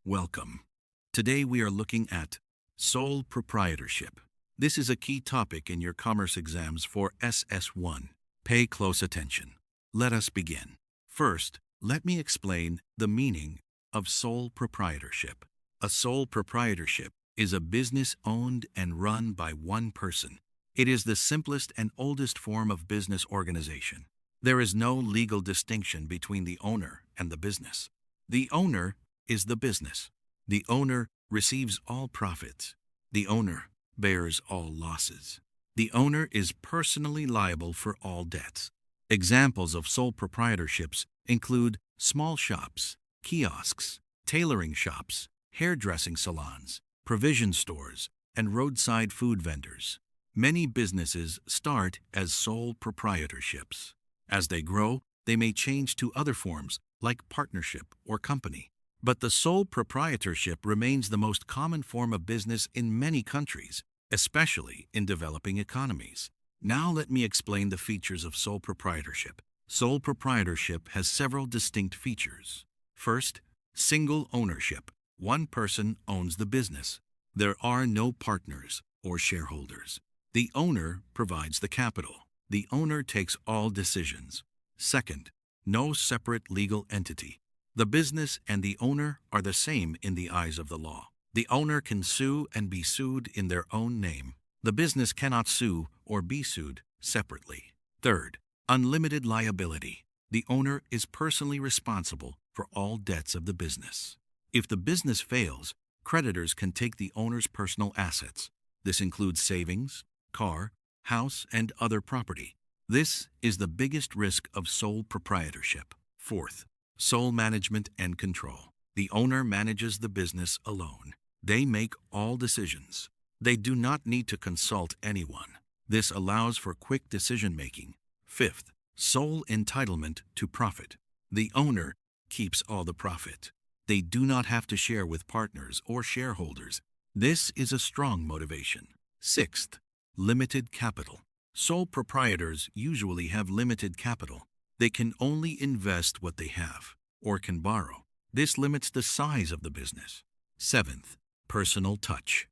Welcome. Today we are looking at sole proprietorship. This is a key topic in your commerce exams for SS1. Pay close attention. Let us begin. First, let me explain the meaning of sole proprietorship. A sole proprietorship is a business owned and run by one person. It is the simplest and oldest form of business organization. There is no legal distinction between the owner and the business. The owner is the business. The owner receives all profits. The owner bears all losses. The owner is personally liable for all debts. Examples of sole proprietorships include small shops, kiosks, tailoring shops, hairdressing salons, provision stores, and roadside food vendors. Many businesses start as sole proprietorships. As they grow, they may change to other forms like partnership or company. But the sole proprietorship remains the most common form of business in many countries, especially in developing economies. Now let me explain the features of sole proprietorship. Sole proprietorship has several distinct features. First, single ownership. One person owns the business. There are no partners or shareholders. The owner provides the capital. The owner takes all decisions. Second, no separate legal entity. The business and the owner are the same in the eyes of the law. The owner can sue and be sued in their own name. The business cannot sue or be sued separately. Third, unlimited liability. The owner is personally responsible for all debts of the business. If the business fails, creditors can take the owner's personal assets. This includes savings, car, house, and other property. This is the biggest risk of sole proprietorship. Fourth, sole management and control. The owner manages the business alone. They make all decisions. They do not need to consult anyone. This allows for quick decision-making. Fifth, sole entitlement to profit. The owner keeps all the profit. They do not have to share with partners or shareholders. This is a strong motivation. Sixth, limited capital. Sole proprietors usually have limited capital. They can only invest what they have, or can borrow. This limits the size of the business. Seventh, personal touch.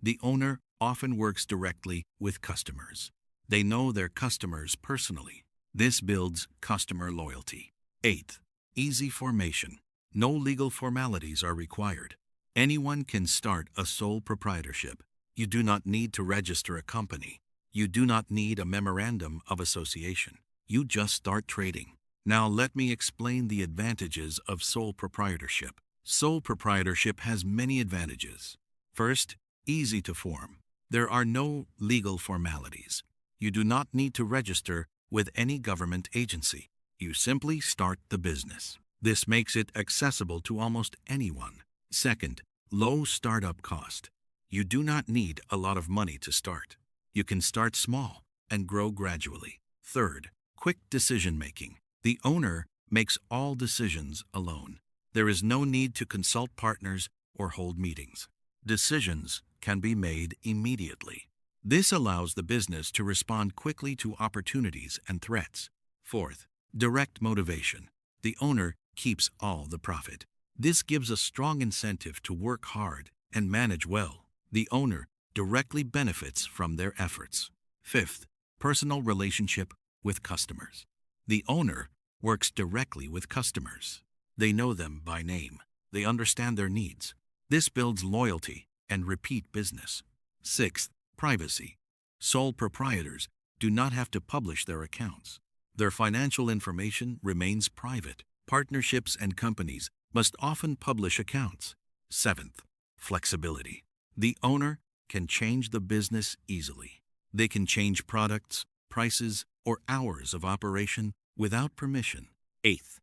The owner often works directly with customers. They know their customers personally. This builds customer loyalty. Eighth, easy formation. No legal formalities are required. Anyone can start a sole proprietorship. You do not need to register a company. You do not need a memorandum of association. You just start trading. Now let me explain the advantages of sole proprietorship. Sole proprietorship has many advantages. First, easy to form. There are no legal formalities. You do not need to register with any government agency. You simply start the business. This makes it accessible to almost anyone. Second, low startup cost. You do not need a lot of money to start. You can start small and grow gradually. Third, quick decision-making. The owner makes all decisions alone. There is no need to consult partners or hold meetings. Decisions can be made immediately. This allows the business to respond quickly to opportunities and threats. Fourth, direct motivation. The owner keeps all the profit. This gives a strong incentive to work hard and manage well. The owner directly benefits from their efforts. Fifth, personal relationship with customers. The owner works directly with customers. They know them by name. They understand their needs. This builds loyalty and repeat business. Sixth, privacy. Sole proprietors do not have to publish their accounts. Their financial information remains private. Partnerships and companies must often publish accounts. Seventh, flexibility. The owner can change the business easily. They can change products, prices, or hours of operation without permission. Eighth,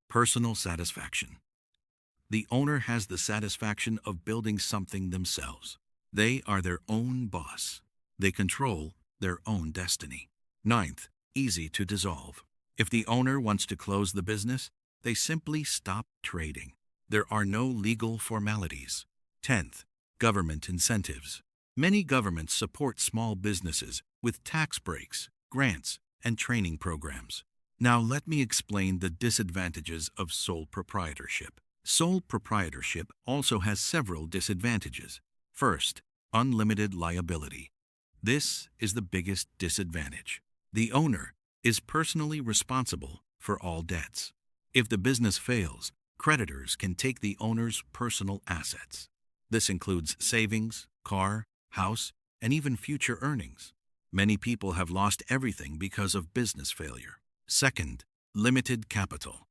personal satisfaction. The owner has the satisfaction of building something themselves. They are their own boss. They control their own destiny. Ninth, easy to dissolve. If the owner wants to close the business, they simply stop trading. There are no legal formalities. 10th, government incentives. Many governments support small businesses with tax breaks, grants, and training programs. Now let me explain the disadvantages of sole proprietorship. Sole proprietorship also has several disadvantages. First, unlimited liability. This is the biggest disadvantage. The owner is personally responsible for all debts. If the business fails, creditors can take the owner's personal assets. This includes savings, car, house, and even future earnings. Many people have lost everything because of business failure. Second, limited capital.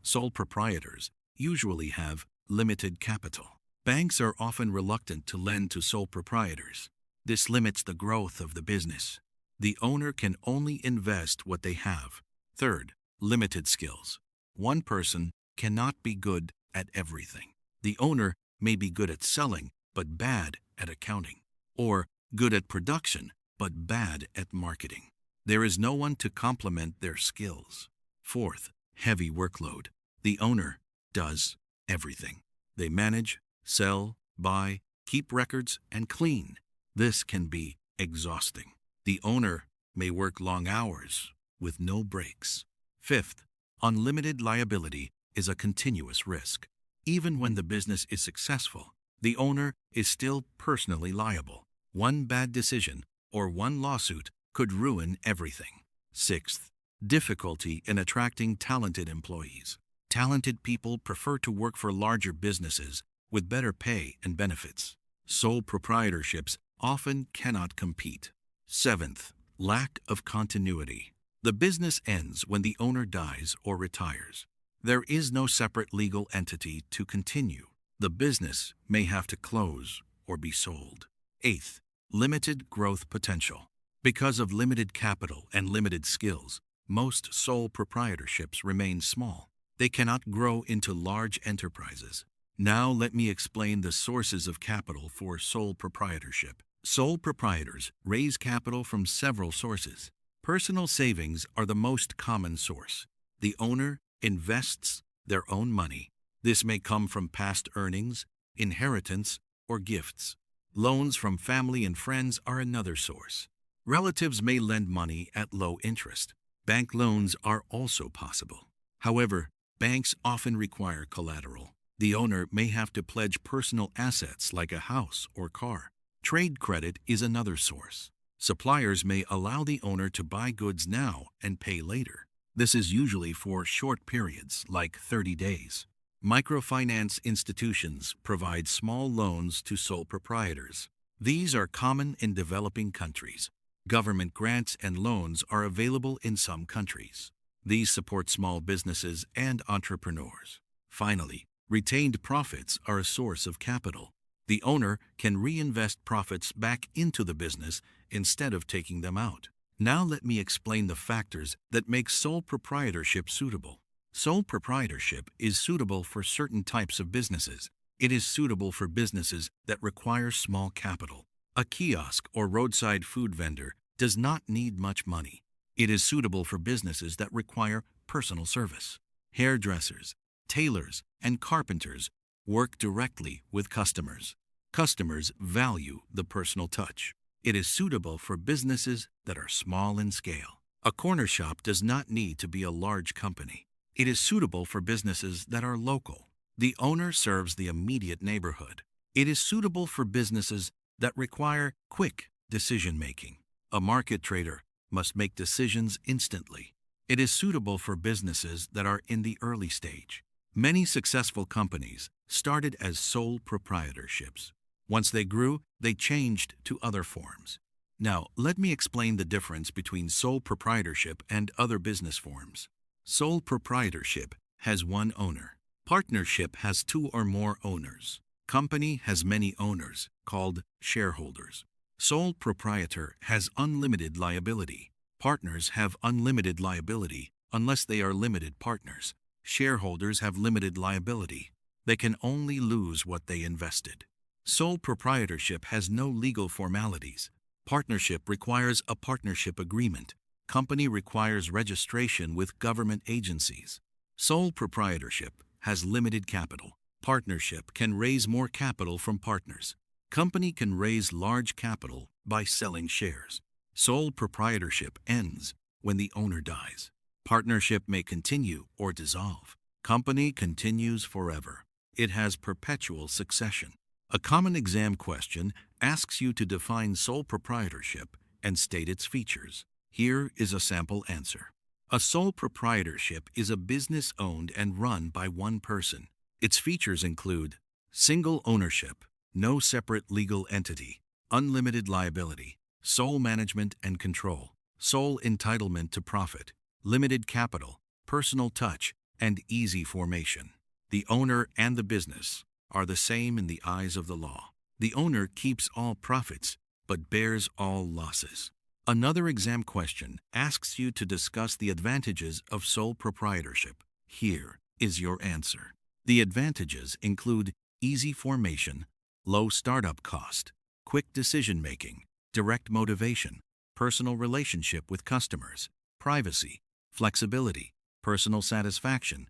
Sole proprietors usually have limited capital. Banks are often reluctant to lend to sole proprietors. This limits the growth of the business. The owner can only invest what they have. Third, limited skills. One person cannot be good at everything. The owner may be good at selling, but bad at accounting, or good at production, but bad at marketing. There is no one to complement their skills. Fourth, heavy workload. The owner does everything. They manage, sell, buy, keep records, and clean. This can be exhausting. The owner may work long hours with no breaks. Fifth, unlimited liability is a continuous risk. Even when the business is successful, the owner is still personally liable. One bad decision or one lawsuit could ruin everything. Sixth, difficulty in attracting talented employees. Talented people prefer to work for larger businesses with better pay and benefits. Sole proprietorships often cannot compete. Seventh, lack of continuity. The business ends when the owner dies or retires. There is no separate legal entity to continue. The business may have to close or be sold. Eighth, limited growth potential. Because of limited capital and limited skills, most sole proprietorships remain small. They cannot grow into large enterprises. Now let me explain the sources of capital for sole proprietorship. Sole proprietors raise capital from several sources. Personal savings are the most common source. The owner invests their own money. This may come from past earnings, inheritance, or gifts. Loans from family and friends are another source. Relatives may lend money at low interest. Bank loans are also possible. However, banks often require collateral. The owner may have to pledge personal assets like a house or car. Trade credit is another source. Suppliers may allow the owner to buy goods now and pay later. This is usually for short periods, like 30 days. Microfinance institutions provide small loans to sole proprietors. These are common in developing countries. Government grants and loans are available in some countries. These support small businesses and entrepreneurs. Finally, retained profits are a source of capital. The owner can reinvest profits back into the business instead of taking them out. Now let me explain the factors that make sole proprietorship suitable. Sole proprietorship is suitable for certain types of businesses. It is suitable for businesses that require small capital. A kiosk or roadside food vendor does not need much money. It is suitable for businesses that require personal service. Hairdressers, tailors, and carpenters work directly with customers. Customers value the personal touch. It is suitable for businesses that are small in scale. A corner shop does not need to be a large company. It is suitable for businesses that are local. The owner serves the immediate neighborhood. It is suitable for businesses that require quick decision-making. A market trader must make decisions instantly. It is suitable for businesses that are in the early stage. Many successful companies started as sole proprietorships. Once they grew, they changed to other forms. Now, let me explain the difference between sole proprietorship and other business forms. Sole proprietorship has one owner. Partnership has two or more owners. Company has many owners, called shareholders. Sole proprietor has unlimited liability. Partners have unlimited liability unless they are limited partners. Shareholders have limited liability. They can only lose what they invested. Sole proprietorship has no legal formalities. Partnership requires a partnership agreement. Company requires registration with government agencies. Sole proprietorship has limited capital. Partnership can raise more capital from partners. Company can raise large capital by selling shares. Sole proprietorship ends when the owner dies. Partnership may continue or dissolve. Company continues forever. It has perpetual succession. A common exam question asks you to define sole proprietorship and state its features. Here is a sample answer. A sole proprietorship is a business owned and run by one person. Its features include single ownership, no separate legal entity, unlimited liability, sole management and control, sole entitlement to profit, limited capital, personal touch, and easy formation. The owner and the business are the same in the eyes of the law. The owner keeps all profits but bears all losses. Another exam question asks you to discuss the advantages of sole proprietorship. Here is your answer. The advantages include easy formation, low startup cost, quick decision-making, direct motivation, personal relationship with customers, privacy, flexibility, personal satisfaction,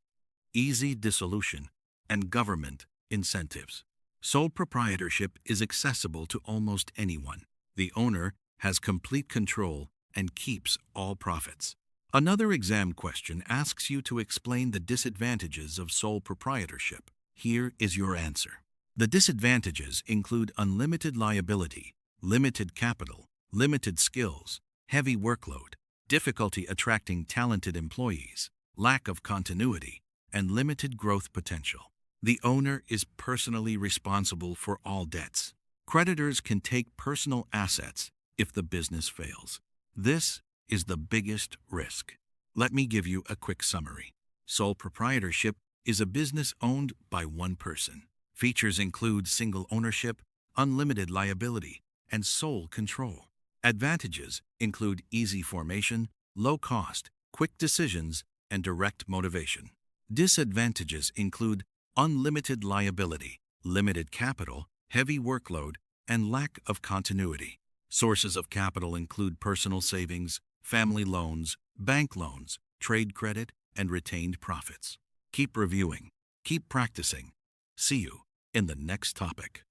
easy dissolution, and government incentives. Sole proprietorship is accessible to almost anyone. The owner has complete control and keeps all profits. Another exam question asks you to explain the disadvantages of sole proprietorship. Here is your answer. The disadvantages include unlimited liability, limited capital, limited skills, heavy workload, difficulty attracting talented employees, lack of continuity, and limited growth potential. The owner is personally responsible for all debts. Creditors can take personal assets if the business fails. This is the biggest risk. Let me give you a quick summary. Sole proprietorship is a business owned by one person. Features include single ownership, unlimited liability, and sole control. Advantages include easy formation, low cost, quick decisions, and direct motivation. Disadvantages include unlimited liability, limited capital, heavy workload, and lack of continuity. Sources of capital include personal savings, family loans, bank loans, trade credit, and retained profits. Keep reviewing. Keep practicing. See you in the next topic.